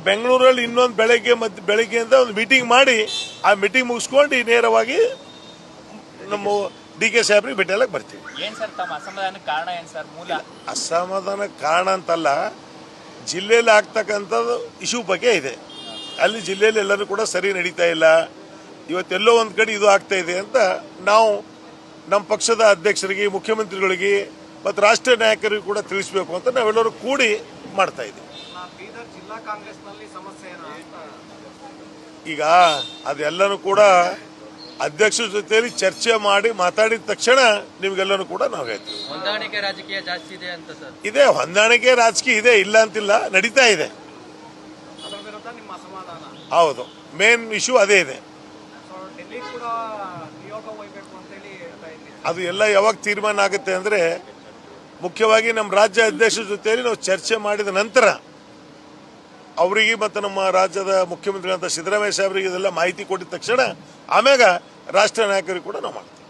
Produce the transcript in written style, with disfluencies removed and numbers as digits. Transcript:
ಬೆಂಗಳೂರಲ್ಲಿ ಇನ್ನೊಂದು ಬೆಳಗ್ಗೆಯಿಂದ ಒಂದು ಮೀಟಿಂಗ್ ಮಾಡಿ ಆ ಮೀಟಿಂಗ್ ಮುಗಿಸ್ಕೊಂಡು ನೇರವಾಗಿ ನಮ್ಮ ಡಿ ಕೆ ಸಾಹೇಬ್ರಿಗೆ ಭೇಟಿಯಾಗಕ್ಕೆ ಬರ್ತೀವಿ. ಏನ್ ಸರ್ ತಮ್ಮ ಅಸಮಾಧಾನಕ್ಕೆ ಕಾರಣ ಏನ್ ಸರ್? ಮೂಲ ಅಸಮಾಧಾನಕ್ಕೆ ಕಾರಣ ಅಂತಲ್ಲ, ಜಿಲ್ಲೆಯಲ್ಲಿ ಆಗ್ತಕ್ಕಂಥದ್ದು ಇಶ್ಯೂ ಬಗ್ಗೆ ಇದೆ. ಅಲ್ಲಿ ಜಿಲ್ಲೆಯಲ್ಲಿ ಎಲ್ಲರೂ ಕೂಡ ಸರಿ ನಡೀತಾ ಇಲ್ಲ, ಇವತ್ತೆಲ್ಲೋ ಒಂದು ಕಡೆ ಇದು ಆಗ್ತಾ ಇದೆ ಅಂತ ನಾವು ನಮ್ಮ ಪಕ್ಷದ ಅಧ್ಯಕ್ಷರಿಗೆ, ಮುಖ್ಯಮಂತ್ರಿಗಳಿಗೆ ಮತ್ತು ರಾಷ್ಟ್ರೀಯ ನಾಯಕರಿಗೂ ಕೂಡ ತಿಳಿಸಬೇಕು ಅಂತ ನಾವೆಲ್ಲರೂ ಕೂಡಿ ಮಾಡ್ತಾ ಇದ್ದೀವಿ. ಈಗ ಅದೆಲ್ಲನೂ ಕೂಡ ಅಧ್ಯಕ್ಷರ ಜೊತೆಯಲ್ಲಿ ಚರ್ಚೆ ಮಾಡಿ ಮಾತಾಡಿದ ತಕ್ಷಣ ನಿಮ್ಗೆಲ್ಲರೂ ಕೂಡ ನಾವು ಹೇಳ್ತೀವಿ. ಹೊಂದಾಣಿಕೆ ರಾಜಕೀಯ ಜಾಸ್ತಿ ಇದೆ ಅಂತ ಸರ್? ಇದೆ, ಹೊಂದಾಣಿಕೆ ರಾಜಕೀಯ ಇದೆ, ಇಲ್ಲ ಅಂತಿಲ್ಲ, ನಡೀತಾ ಇದೆ. ಹೌದು, ಮೇನ್ ಇಶ್ಯೂ ಅದೇ ಇದೆ. ಅದು ಎಲ್ಲ ಯಾವಾಗ ತೀರ್ಮಾನ ಆಗುತ್ತೆ ಅಂದ್ರೆ, ಮುಖ್ಯವಾಗಿ ನಮ್ಮ ರಾಜ್ಯ ಅಧ್ಯಕ್ಷರ ಜೊತೆಯಲ್ಲಿ ನಾವು ಚರ್ಚೆ ಮಾಡಿದ ನಂತರ ಅವರಿಗೆ ಮತ್ತು ನಮ್ಮ ರಾಜ್ಯದ ಮುಖ್ಯಮಂತ್ರಿಗಳಂತ ಸಿದ್ದರಾಮಯ್ಯ ಸಾಹೇಬರಿಗೆ ಇದೆಲ್ಲ ಮಾಹಿತಿ ಕೊಟ್ಟಿದ ತಕ್ಷಣ ಆಮ್ಯಾಗ ರಾಷ್ಟ್ರೀಯ ನಾಯಕರಿಗೆ ಕೂಡ ನಾವು ಮಾಡ್ತೀವಿ.